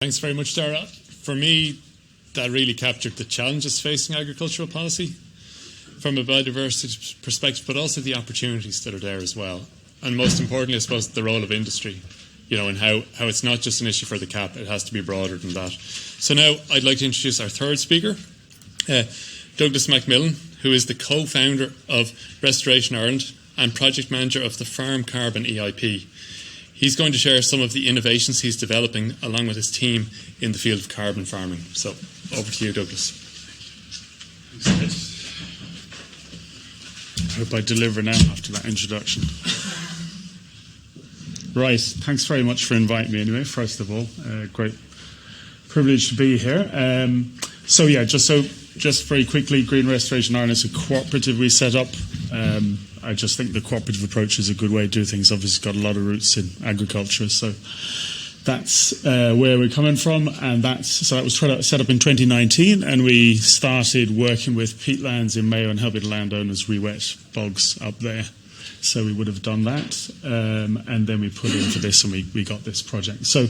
Thanks very much, Dara. For me, that really captured the challenges facing agricultural policy from a biodiversity perspective, but also the opportunities that are there as well. And most importantly, I suppose, the role of industry, and how it's not just an issue for the CAP, it has to be broader than that. So now I'd like to introduce our third speaker, Douglas MacMillan, who is the co-founder of Restoration Ireland and project manager of the Farm Carbon E.I.P. He's going to share some of the innovations he's developing along with his team in the field of carbon farming. So over to you, Douglas. I hope I deliver now after that introduction. Right, thanks very much for inviting me anyway, first of all. Great privilege to be here. Just very quickly, Green Restoration Ireland is a cooperative we set up. I just think the cooperative approach is a good way to do things. Obviously, it's got a lot of roots in agriculture, so that's where we're coming from. And that was set up in 2019, and we started working with Peatlands in Mayo and helping landowners re-wet bogs up there. So we would have done that, and then we put in for this, and we got this project. So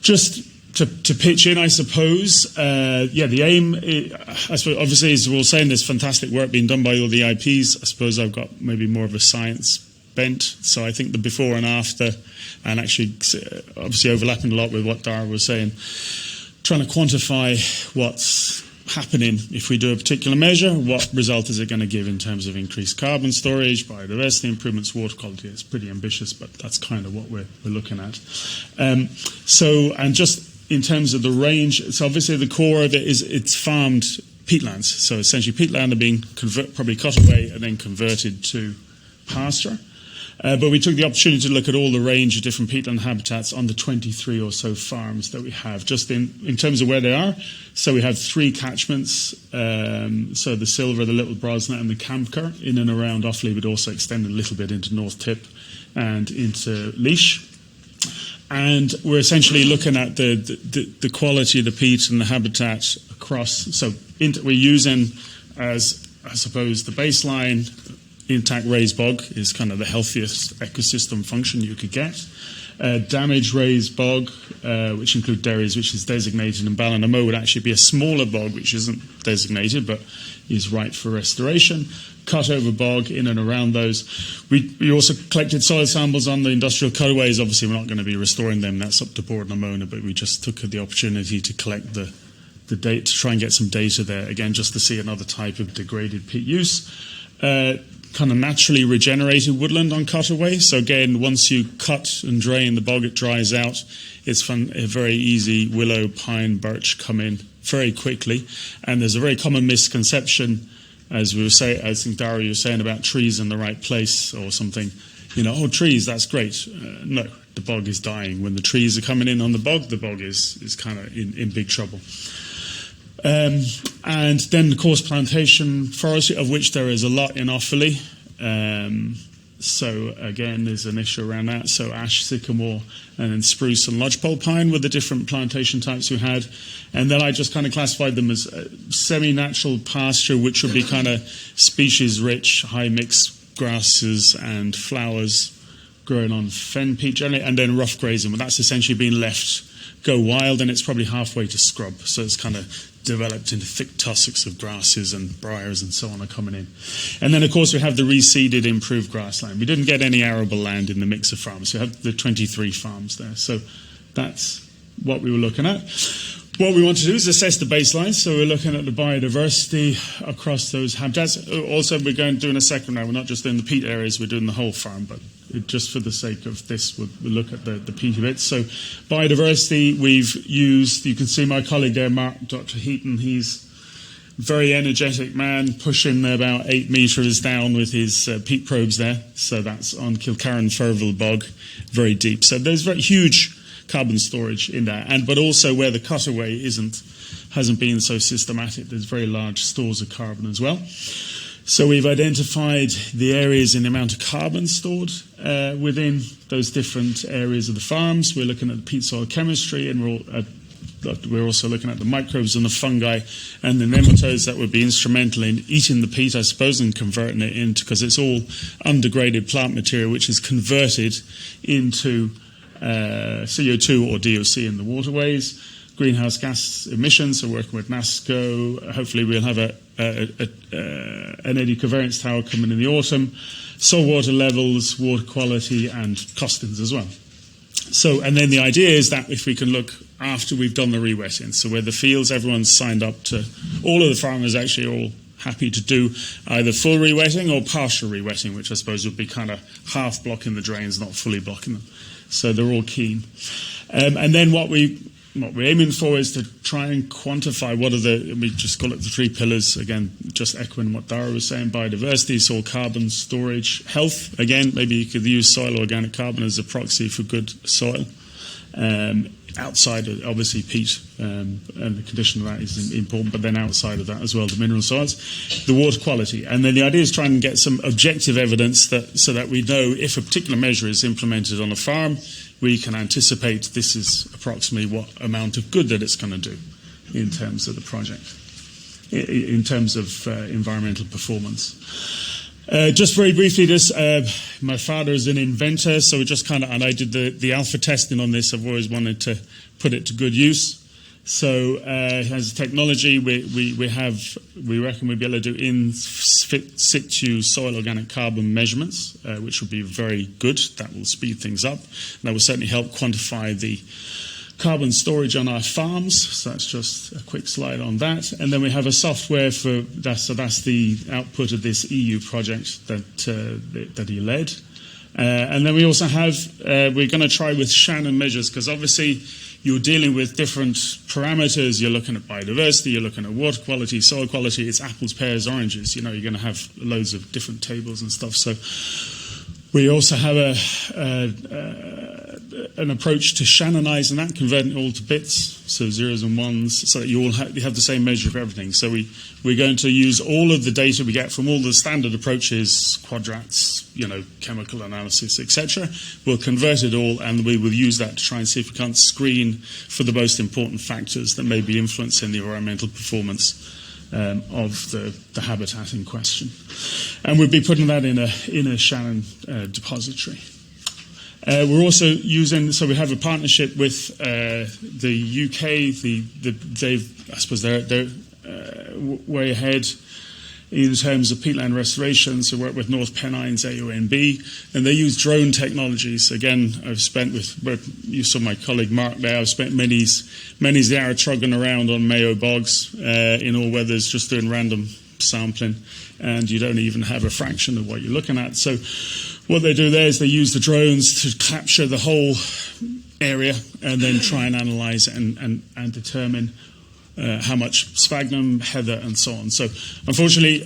just to pitch in, I suppose, the aim, I suppose, obviously, as we're all saying, there's fantastic work being done by all the IPs. I suppose I've got maybe more of a science bent. So I think the before and after, and actually obviously overlapping a lot with what Dara was saying, trying to quantify what's happening if we do a particular measure, what result is it going to give in terms of increased carbon storage, biodiversity improvements, water quality. It's pretty ambitious, but that's kind of what we're looking at. And just in terms of the range, so obviously the core of it is it's farmed peatlands. So essentially peatland are being probably cut away and then converted to pasture. But we took the opportunity to look at all the range of different peatland habitats on the 23 or so farms that we have, just in terms of where they are. So we have 3 catchments, so the Silver, the Little Brosna and the Campker in and around Offaly, but also extended a little bit into North Tip and into Laois. And we're essentially looking at the quality of the peat and the habitat across. So we're using, as I suppose, the baseline intact raised bog is kind of the healthiest ecosystem function you could get. Damaged raised bog, which include dairies, which is designated, and Ballinamoe would actually be a smaller bog, which isn't designated, but is right for restoration. Cut over bog in and around those. We also collected soil samples on the industrial cutaways. Obviously, we're not going to be restoring them. That's up to Board Namona, but we just took the opportunity to collect the data, to try and get some data there, again, just to see another type of degraded peat use. Kind of naturally regenerated woodland on cutaway. So again, once you cut and drain the bog, it dries out. It's a very easy willow, pine, birch come in very quickly. And there's a very common misconception, as we were saying, I think Dara, you were saying about trees in the right place or something. Trees, that's great. No, the bog is dying. When the trees are coming in on the bog is kind of in big trouble. And then, of course, plantation forestry, of which there is a lot in Offaly. So, again, there's an issue around that. So ash, sycamore, and then spruce and lodgepole pine were the different plantation types we had. And then I just kind of classified them as semi-natural pasture, which would be kind of species-rich, high-mix grasses and flowers growing on fen peat generally, and then rough grazing. But that's essentially been left go wild, and it's probably halfway to scrub. So it's kind of developed into thick tussocks of grasses and briars and so on are coming in. And then, of course, we have the reseeded improved grassland. We didn't get any arable land in the mix of farms. We have the 23 farms there. So that's what we were looking at. What we want to do is assess the baseline. So we're looking at the biodiversity across those habitats. Also, we're doing a second round. We're not just doing the peat areas, we're doing the whole farm. But just for the sake of this, we'll look at the peaty bits. So biodiversity, we've used, you can see my colleague there, Dr. Heaton. He's a very energetic man, pushing about 8 metres down with his peat probes there. So that's on Kilcarran Ferville Bog, very deep. So there's very huge carbon storage in there, but also where the cutaway hasn't been so systematic, there's very large stores of carbon as well. So we've identified the areas in the amount of carbon stored within those different areas of the farms. We're looking at the peat soil chemistry, and we're also looking at the microbes and the fungi and the nematodes that would be instrumental in eating the peat, I suppose, and converting it into, because it's all undegraded plant material, which is converted into CO2 or DOC in the waterways, greenhouse gas emissions, so working with NASCO. Hopefully we'll have an eddy covariance tower coming in the autumn, soil water levels, water quality, and costings as well. So, and then the idea is that if we can look after we've done the re-wetting, so where the fields, everyone's signed up to, all of the farmers actually are all happy to do either full re-wetting or partial re-wetting, which I suppose would be kind of half blocking the drains, not fully blocking them. So they're all keen. And then what we're aiming for is to try and quantify what are we just call it the 3 pillars, again, just echoing what Dara was saying, biodiversity, soil carbon storage, health, again, maybe you could use soil organic carbon as a proxy for good soil. Outside of, obviously, peat, and the condition of that is important, but then outside of that as well, the mineral soils, the water quality. And then the idea is trying to get some objective evidence so that we know if a particular measure is implemented on a farm, we can anticipate this is approximately what amount of good that it's going to do in terms of the project, in terms of environmental performance. Just very briefly, my father is an inventor, so just kind of, and I did the alpha testing on this. I've always wanted to put it to good use. So as a technology, we reckon we'll be able to do in situ soil organic carbon measurements, which will be very good. That will speed things up. And that will certainly help quantify the carbon storage on our farms. So that's just a quick slide on that. And then we have a software for that. So that's the output of this EU project that he led. And then we also have, we're going to try with Shannon measures, because obviously you're dealing with different parameters. You're looking at biodiversity, you're looking at water quality, soil quality. It's apples, pears, oranges. You know, you're going to have loads of different tables and stuff. So we also have an approach to Shannonizing that, converting it all to bits, so zeros and ones, so that you have the same measure of everything. So we're going to use all of the data we get from all the standard approaches, quadrats, chemical analysis, etc. We'll convert it all, and we will use that to try and see if we can't screen for the most important factors that may be influencing the environmental performance of the habitat in question. And we'll be putting that in a Shannon depository. We're also using, so we have a partnership with the UK. I suppose they're way ahead in terms of peatland restoration. So we work with North Pennines AONB, and they use drone technologies. Again, I've spent you saw my colleague Mark there. I've spent many's the hour trugging around on Mayo bogs in all weathers, just doing random sampling, and you don't even have a fraction of what you're looking at. So what they do there is they use the drones to capture the whole area and then try and analyse it and determine how much sphagnum, heather, and so on. So unfortunately,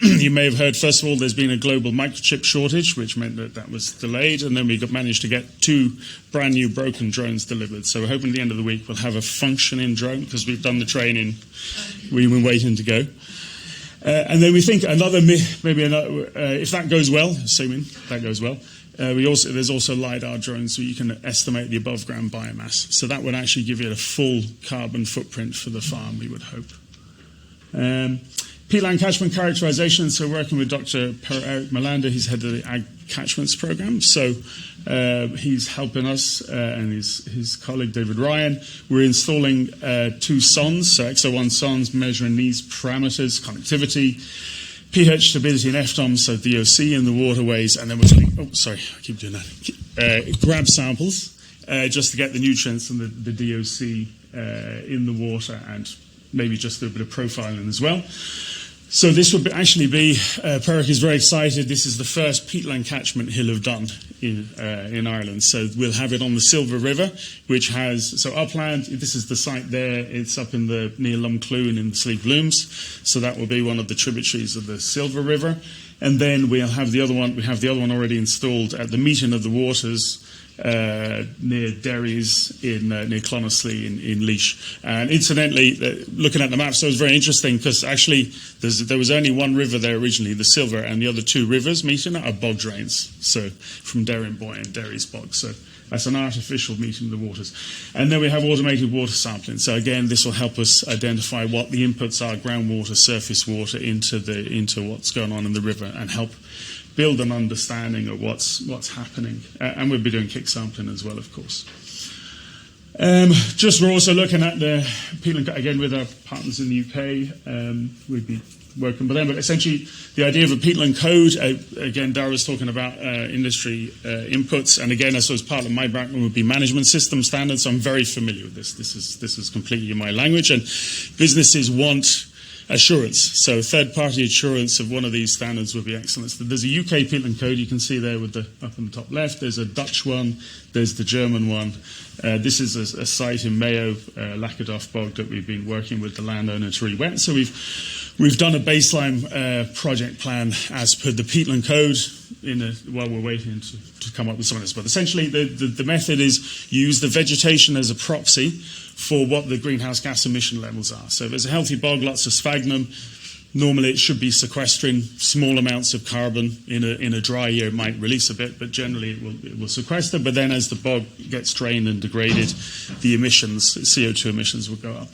you may have heard, first of all, there's been a global microchip shortage, which meant that was delayed, and then we managed to get 2 brand new broken drones delivered. So we're hoping at the end of the week we'll have a functioning drone, because we've done the training. We've been waiting to go. And then we think if that goes well, assuming that goes well, there's also LiDAR drones, so you can estimate the above ground biomass. So that would actually give you a full carbon footprint for the farm, we would hope. Peatland catchment characterization, so working with Dr. Eric Melander, he's head of the Ag Catchments Program. So he's helping us, and his colleague David Ryan. We're installing 2 sons, so XO1 sons, measuring these parameters, connectivity, pH stability and FDOM, so DOC in the waterways, and then we're going to, grab samples just to get the nutrients and the DOC in the water, and maybe just do a bit of profiling as well. So this would actually be, Perrick is very excited, this is the first peatland catchment he'll have done in Ireland. So we'll have it on the Silver River, which has, so upland, this is the site there, it's up in near Lumcloon in the Sleep Blooms. So that will be one of the tributaries of the Silver River. And then we'll have the other one, we have the other one already installed at the meeting of the waters, near Derry's near Clonaslee in Laois. And incidentally, looking at the map, so it was very interesting, because actually there was only one river there originally, the Silver, and the other 2 rivers meeting are bog drains, so from Derrimboy and Derry's bog. So that's an artificial meeting of the waters. And then we have automated water sampling. So again, this will help us identify what the inputs are, groundwater, surface water, into what's going on in the river, and help build an understanding of what's happening. And we'll be doing kick sampling as well, of course. Just we're also looking at the peatland, again with our partners in the UK. We'd be working with them, but essentially the idea of a peatland code, again, Dara was talking about industry inputs, and again, I suppose part of my background would be management system standards, so I'm very familiar with this. This is completely in my language, and businesses want assurance, so third-party assurance of one of these standards would be excellent. So there's a UK peatland code you can see there with the up in the top left. There's a Dutch one, there's the German one. This is a site in Mayo, Lackadorf Bog, that we've been working with the landowner to re-wet. So we've done a baseline project plan as per the peatland code while we're waiting to come up with some of this. But essentially the method is use the vegetation as a proxy for what the greenhouse gas emission levels are. So if there's a healthy bog, lots of sphagnum, normally it should be sequestering small amounts of carbon. In a dry year it might release a bit, but generally it will sequester. But then as the bog gets drained and degraded, the emissions, CO2 emissions, will go up.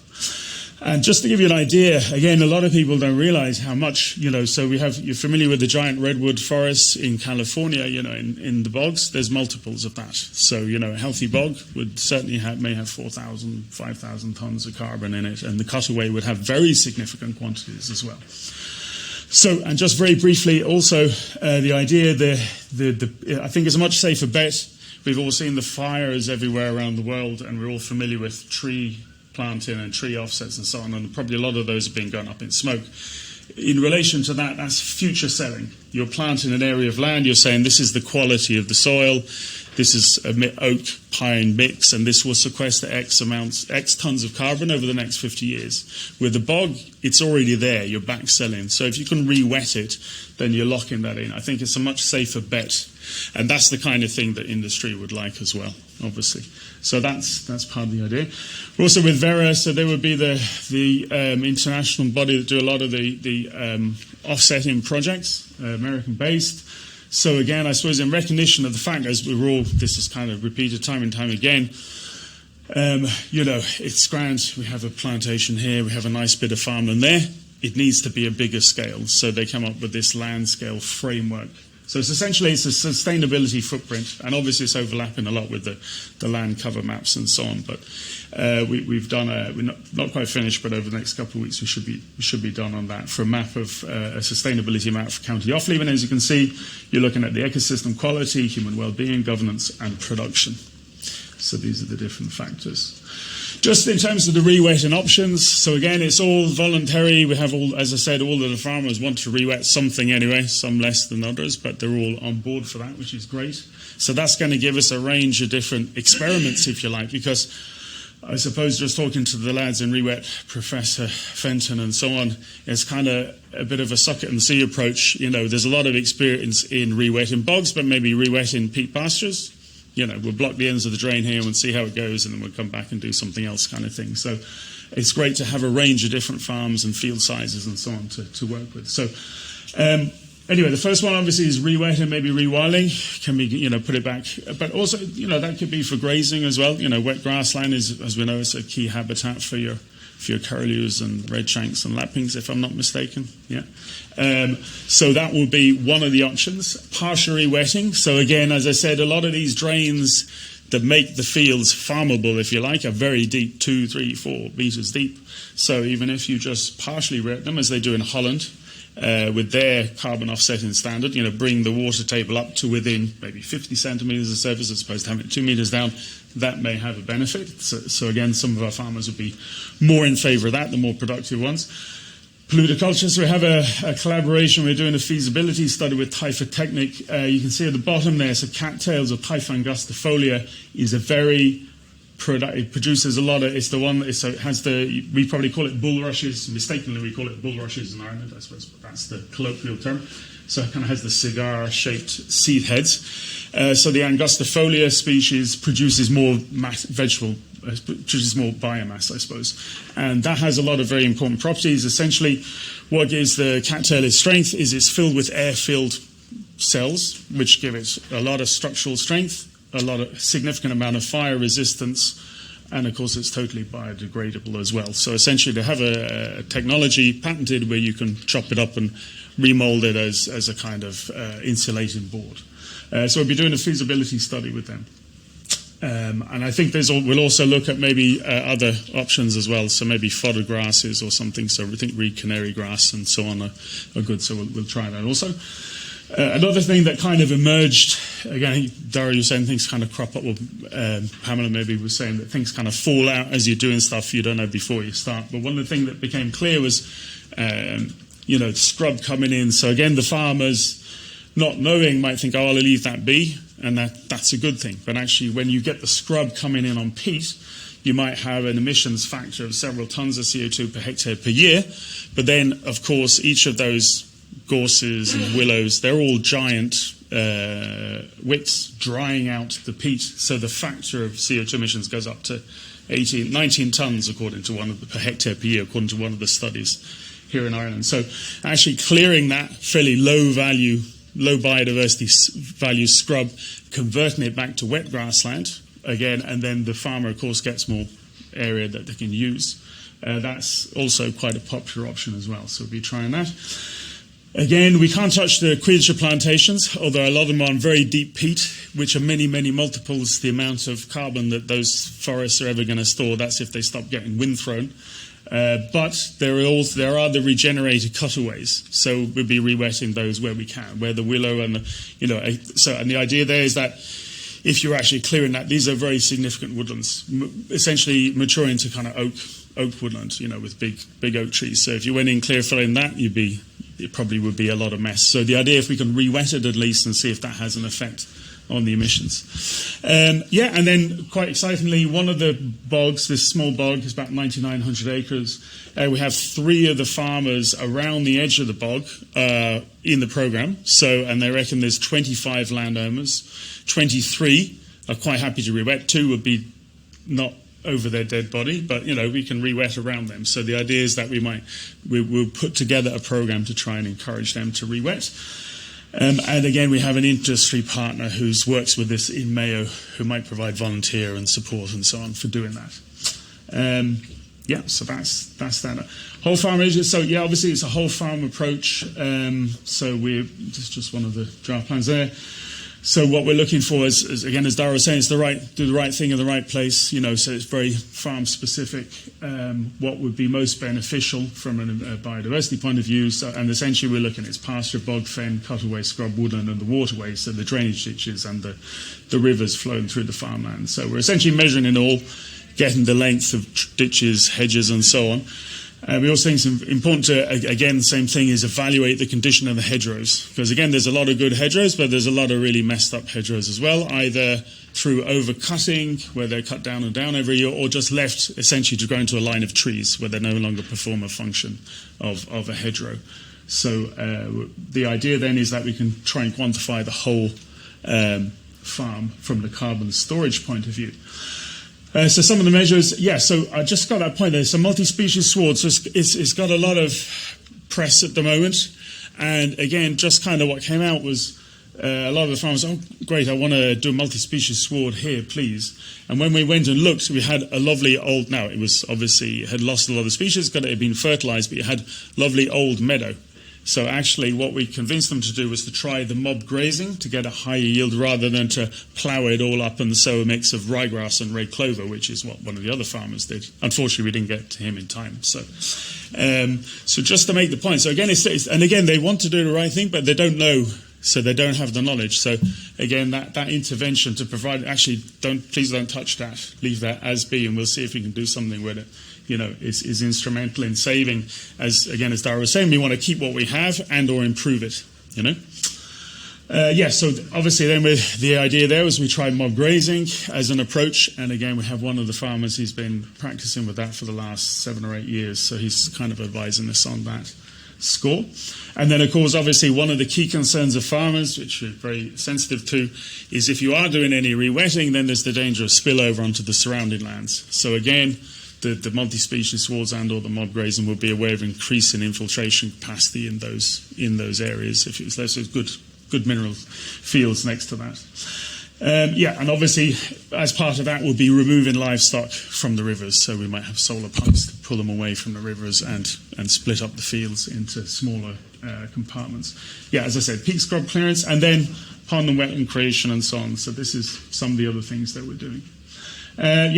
And just to give you an idea, again, a lot of people don't realize how much, so you're familiar with the giant redwood forests in California, in the bogs, there's multiples of that. So, a healthy bog would certainly may have 4,000, 5,000 tons of carbon in it, and the cutaway would have very significant quantities as well. So, and just very briefly, also, the idea, I think it's a much safer bet. We've all seen the fires everywhere around the world, and we're all familiar with tree planting and tree offsets and so on, and probably a lot of those have been going up in smoke. In relation to that, that's future selling. You're planting an area of land, you're saying this is the quality of the soil, this is an oak pine mix, and this will sequester X tons of carbon over the next 50 years. With the bog, it's already there, you're back selling. So if you can re-wet it, then you're locking that in. I think it's a much safer bet, and that's the kind of thing that industry would like as well, obviously. So that's part of the idea. We're also with Vera, so they would be the international body that do a lot of the offsetting projects, American-based. So again, I suppose in recognition of the fact, as this is kind of repeated time and time again, it's grand. We have a plantation here, we have a nice bit of farmland there. It needs to be a bigger scale. So they come up with this land scale framework. So it's a sustainability footprint, and obviously it's overlapping a lot with the land cover maps and so on. But we've done we're not quite finished, but over the next couple of weeks we should be done on that for a map of a sustainability map for County Offaly. And as you can see, you're looking at the ecosystem quality, human well-being, governance, and production. So these are the different factors. Just in terms of the re-wetting options, so again, it's all voluntary. We have as I said, all of the farmers want to re-wet something anyway, some less than others, but they're all on board for that, which is great. So that's going to give us a range of different experiments, if you like, because I suppose just talking to the lads in re-wet, Professor Fenton and so on, it's kind of a bit of a suck it and see approach. There's a lot of experience in re-wetting bogs, but maybe re-wetting peat pastures. We'll block the ends of the drain here and we'll see how it goes, and then we'll come back and do something else kind of thing. So it's great to have a range of different farms and field sizes and so on to work with. So anyway, the first one obviously is re-wetting, maybe rewilding. Can we, put it back? But also, that could be for grazing as well. Wet grassland is, as we know, it's a key habitat for your curlews and redshanks and lapwings, if I'm not mistaken. Yeah. So that will be one of the options. Partial re-wetting. So again, as I said, a lot of these drains that make the fields farmable, if you like, are very deep, 2, 3, 4 meters deep. So even if you just partially wet them, as they do in Holland, with their carbon offsetting standard, bring the water table up to within maybe 50 centimetres of surface as opposed to having it 2 metres down, that may have a benefit. So again, some of our farmers would be more in favour of that, the more productive ones. Polluter so we have a collaboration. We're doing a feasibility study with Typha Technic. You can see at the bottom there, so cattails or Typha angustifolia is a very it produces a lot of, it's the one, so it has we probably call it bulrushes, mistakenly we call it bulrushes in Ireland, I suppose, but that's the colloquial term. So it kind of has the cigar-shaped seed heads. So the angustifolia species produces more produces more biomass, I suppose. And that has a lot of very important properties. Essentially, what gives the cattail its strength is it's filled with air-filled cells, which give it a lot of structural strength, a significant amount of fire resistance, and of course it's totally biodegradable as well. So essentially they have a technology patented where you can chop it up and remold it as a kind of insulating board. So we'll be doing a feasibility study with them. And I think we'll also look at maybe other options as well, so maybe fodder grasses or something. So we think reed canary grass and so on are good, so we'll try that also. Another thing that kind of emerged, again, Dara, you were saying things kind of crop up, or Pamela maybe was saying that things kind of fall out as you're doing stuff you don't know before you start. But one of the things that became clear was, scrub coming in. So again, the farmers, not knowing, might think, oh, I'll leave that be, and that's a good thing. But actually, when you get the scrub coming in on peat, you might have an emissions factor of several tons of CO2 per hectare per year. But then, of course, each of those gorses and willows, they're all giant wicks drying out the peat. So the factor of CO2 emissions goes up to 19 tons per hectare per year, according to one of the studies here in Ireland. So actually clearing that fairly low biodiversity value scrub, converting it back to wet grassland again, and then the farmer, of course, gets more area that they can use. That's also quite a popular option as well. So we'll be trying that. Again, we can't touch the quilcher plantations, although a lot of them are on very deep peat, which are many, many multiples the amount of carbon that those forests are ever going to store. That's if they stop getting wind thrown. But there are the regenerated cutaways, so we'll be re-wetting those where we can, where the willow and and the idea there is that if you're actually clearing that, these are very significant woodlands, essentially maturing to kind of oak woodland, with big oak trees. So if you went in clear felling that, it probably would be a lot of mess. So the idea, if we can re-wet it at least and see if that has an effect on the emissions. And then quite excitingly, one of the bogs, this small bog, is about 9,900 acres. We have 3 of the farmers around the edge of the bog in the programme. And they reckon there's 25 landowners. 23 are quite happy to re-wet. 2 would be not over their dead body, but we can re-wet around them. So the idea is that we'll put together a programme to try and encourage them to re-wet. And again, we have an industry partner who works with this in Mayo, who might provide volunteer and support and so on for doing that. So that's that. Whole farm ages. So obviously it's a whole farm approach. So we're just one of the draft plans there. So what we're looking for is again, as Dara was saying, is do the right thing in the right place. So it's very farm specific. What would be most beneficial from a biodiversity point of view. And essentially, we're looking at its pasture, bog, fen, cutaway, scrub, woodland, and the waterways. So the drainage ditches and the rivers flowing through the farmland. So we're essentially measuring it all, getting the length of ditches, hedges, and so on. We also think it's important to, again, the same thing, is evaluate the condition of the hedgerows. Because, again, there's a lot of good hedgerows, but there's a lot of really messed up hedgerows as well, either through overcutting, where they're cut down and down every year, or just left, essentially, to grow into a line of trees, where they no longer perform a function of a hedgerow. So the idea then is that we can try and quantify the whole farm from the carbon storage point of view. So some of the measures, so I just got that point there. So multi-species sward, so it's got a lot of press at the moment. And again, just kind of what came out was a lot of the farmers, oh, great, I want to do a multi-species sward here, please. And when we went and looked, we had a lovely old, now it was obviously, it had lost a lot of species, it had been fertilised, but it had lovely old meadow. So actually what we convinced them to do was to try the mob grazing to get a higher yield rather than to plough it all up and sow a mix of ryegrass and red clover, which is what one of the other farmers did. Unfortunately, we didn't get to him in time. So just to make the point. So again, and again, they want to do the right thing, but they don't know, so they don't have the knowledge. So again, that intervention to provide, actually, please don't touch that. Leave that as be, and we'll see if we can do something with it. Is instrumental in saving, as Dara was saying, we want to keep what we have and or improve it, so obviously then the idea there was we tried mob grazing as an approach, and again we have one of the farmers who's been practicing with that for the last 7 or 8 years, so he's kind of advising us on that score. And then of course obviously one of the key concerns of farmers, which we're very sensitive to, is if you are doing any re-wetting, then there's the danger of spillover onto the surrounding lands. So again, the multi-species swards and or the mob grazing will be a way of increasing infiltration capacity in those areas if it's less good mineral fields next to that. And obviously, as part of that, we'll be removing livestock from the rivers. So we might have solar pumps to pull them away from the rivers and split up the fields into smaller compartments. Yeah, as I said, peak scrub clearance, and then pond and wetland creation and so on. So this is some of the other things that we're doing.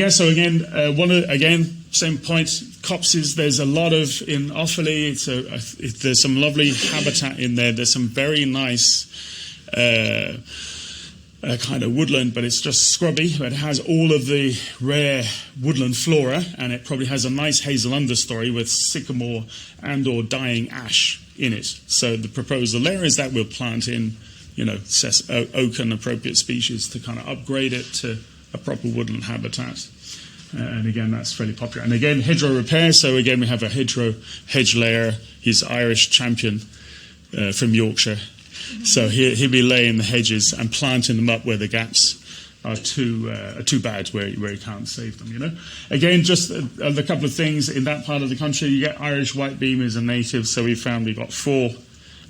So again, same point. Copses, there's a lot of in Offaly. There's some lovely habitat in there. There's some very nice kind of woodland, but it's just scrubby. But it has all of the rare woodland flora, and it probably has a nice hazel understory with sycamore and/or dying ash in it. So the proposal there is that we'll plant in, oak and appropriate species to kind of upgrade it to a proper woodland habitat. And again, that's fairly popular. And again, hedgerow repair. So again, we have a hedgerow hedge layer. He's Irish champion from Yorkshire. So he'll be laying the hedges and planting them up where the gaps are too bad, where you can't save them. Again, just a couple of things in that part of the country. You get Irish whitebeam as a native. So we've got 4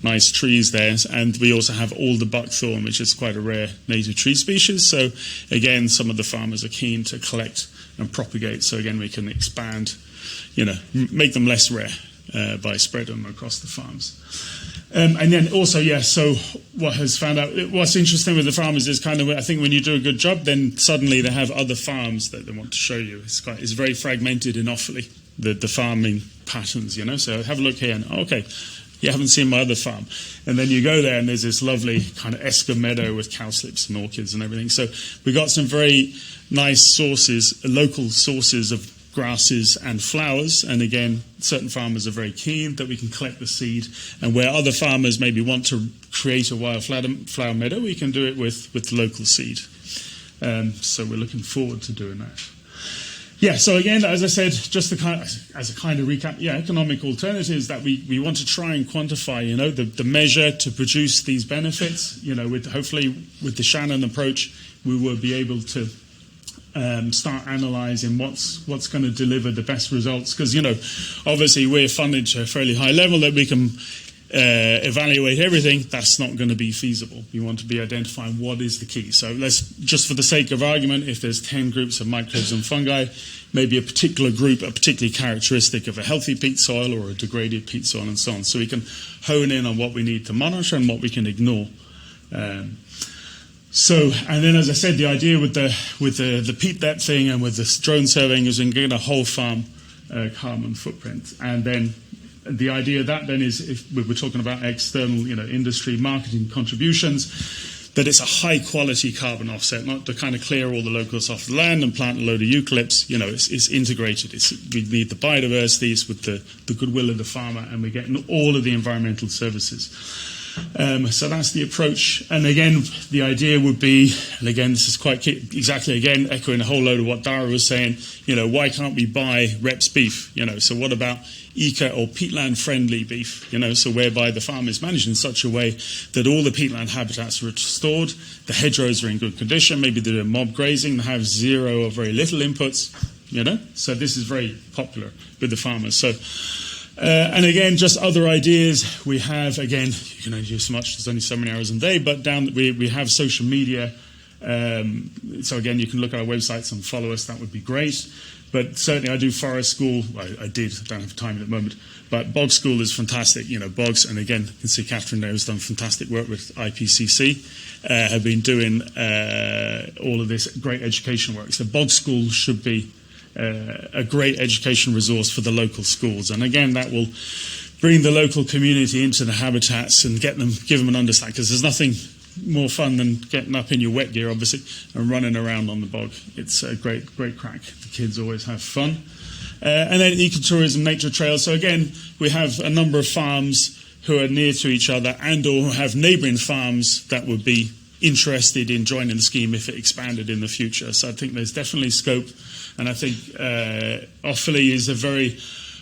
nice trees there, and we also have alder buckthorn, which is quite a rare native tree species. So again, some of the farmers are keen to collect and propagate. So again, we can expand, make them less rare by spreading them across the farms. And then also, so what's interesting with the farmers is kind of, I think when you do a good job, then suddenly they have other farms that they want to show you. It's very fragmented in Offaly, the farming patterns, So have a look here, and okay, you haven't seen my other farm. And then you go there and there's this lovely kind of Esker meadow with cowslips and orchids and everything. So we got some very nice sources, local sources of grasses and flowers. And again, certain farmers are very keen that we can collect the seed. And where other farmers maybe want to create a wildflower meadow, we can do it with local seed. So we're looking forward to doing that. So again, as I said, just as a kind of recap, economic alternatives that we want to try and quantify, the measure to produce these benefits. Hopefully with the Shannon approach, we will be able to start analysing what's going to deliver the best results. Because, obviously we're funded to a fairly high level that we can evaluate everything. That's not going to be feasible. We want to be identifying what is the key. So let's, just for the sake of argument, if there's 10 groups of microbes and fungi, maybe a particular group, a particularly characteristic of a healthy peat soil or a degraded peat soil and so on. So we can hone in on what we need to monitor and what we can ignore. And then, as I said, the idea with the peat depth thing and with this drone surveying is we can get a whole farm carbon footprint. And then the idea of that then is, if we were talking about external, industry marketing contributions, that it's a high quality carbon offset, not to kind of clear all the locals off the land and plant a load of eucalypts. It's integrated. We need the biodiversity, it's with the goodwill of the farmer, and we're getting all of the environmental services. So that's the approach. And again, the idea would be, and again, this is quite exactly, again, echoing a whole load of what Dara was saying, why can't we buy Reps beef? So what about eco or peatland friendly beef? So whereby the farm is managed in such a way that all the peatland habitats are restored, the hedgerows are in good condition, maybe they're doing mob grazing, they have zero or very little inputs, So this is very popular with the farmers. So and again, just other ideas we have. Again, you can only do so much. There's only so many hours in a day. But we have social media. So again, you can look at our websites and follow us. That would be great. But certainly, I do forest school. I did. I don't have time at the moment. But bog school is fantastic. Bogs. And again, you can see Catherine there has done fantastic work with IPCC. Have been doing all of this great education work. So bog school should be a great education resource for the local schools. And again, that will bring the local community into the habitats and give them an understanding, because there's nothing more fun than getting up in your wet gear, obviously, and running around on the bog. It's a great crack. The kids always have fun. And then ecotourism, nature trails. So again, we have a number of farms who are near to each other and or have neighbouring farms that would be interested in joining the scheme if it expanded in the future. So I think there's definitely scope. And I think Offaly is a very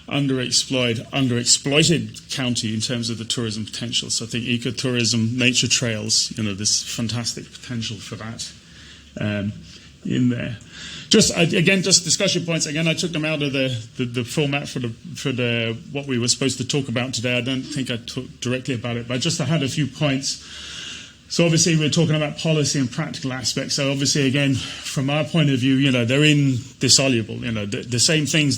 underexploited county in terms of the tourism potential. So I think ecotourism, nature trails, there's fantastic potential for that in there. Just discussion points. Again, I took them out of the format for the what we were supposed to talk about today. I don't think I talked directly about it, but I had a few points. So obviously we're talking about policy and practical aspects. So obviously, again, from our point of view, they're indissoluble. The same things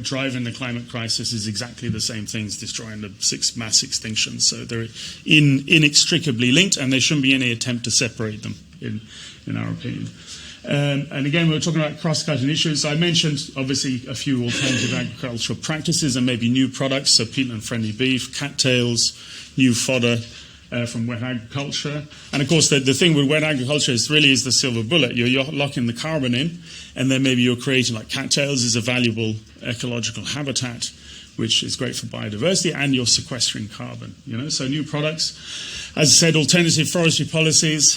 driving the climate crisis is exactly the same things destroying the 6 mass extinctions. So they're inextricably linked, and there shouldn't be any attempt to separate them, in our opinion. And again, we're talking about cross-cutting issues. So I mentioned, obviously, a few alternative agricultural practices and maybe new products, so peatland-friendly beef, cattails, new fodder, from wet agriculture. And of course, the thing with wet agriculture is the silver bullet. You're locking the carbon in, and then maybe you're creating, like cattails is a valuable ecological habitat, which is great for biodiversity, and you're sequestering carbon. So new products. As I said, alternative forestry policies,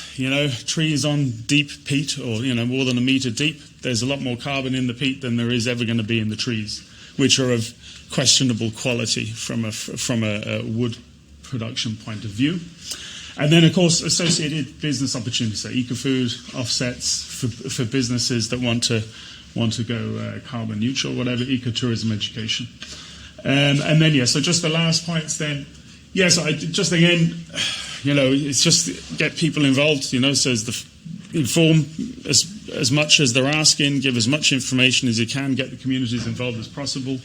trees on deep peat, or more than a metre deep. There's a lot more carbon in the peat than there is ever going to be in the trees, which are of questionable quality from a wood production point of view. And then, of course, associated business opportunities, so eco-food offsets for businesses that want to go carbon neutral, whatever, ecotourism education. And then, so just the last points then. So it's just get people involved, so inform as much as they're asking, give as much information as you can, get the communities involved as possible,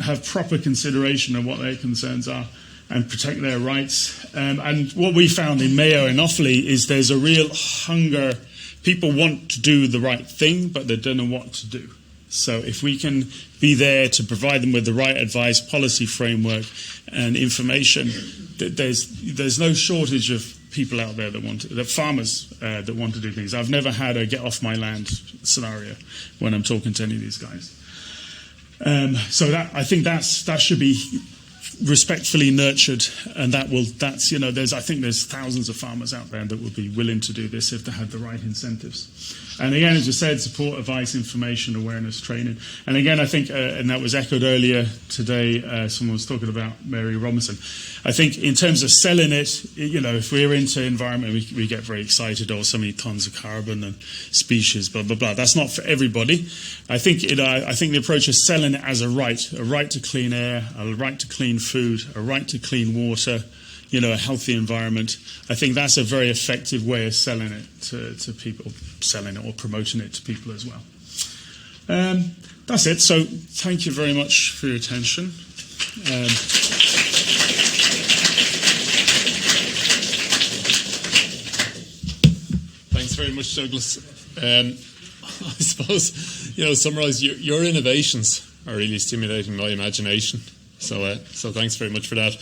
have proper consideration of what their concerns are, and protect their rights. And what we found in Mayo and Offaly is there's a real hunger. People want to do the right thing, but they don't know what to do. So if we can be there to provide them with the right advice, policy framework, and information, there's no shortage of people out there farmers that want to do things. I've never had a get off my land scenario when I'm talking to any of these guys. So I think that should be respectfully nurtured, and there's thousands of farmers out there that would be willing to do this if they had the right incentives. And again, as you said, support, advice, information, awareness, training. And again, I think, and that was echoed earlier today, someone was talking about Mary Robinson. I think in terms of selling it, if we're into environment, we get very excited, so many tons of carbon and species, blah, blah, blah. That's not for everybody. I think the approach is selling it as a right to clean air, a right to clean food, a right to clean water, a healthy environment. I think that's a very effective way of selling it to people, selling it or promoting it to people as well. That's it. So thank you very much for your attention. Thanks very much, Douglas. I suppose, summarise, your innovations are really stimulating my imagination. So thanks very much for that.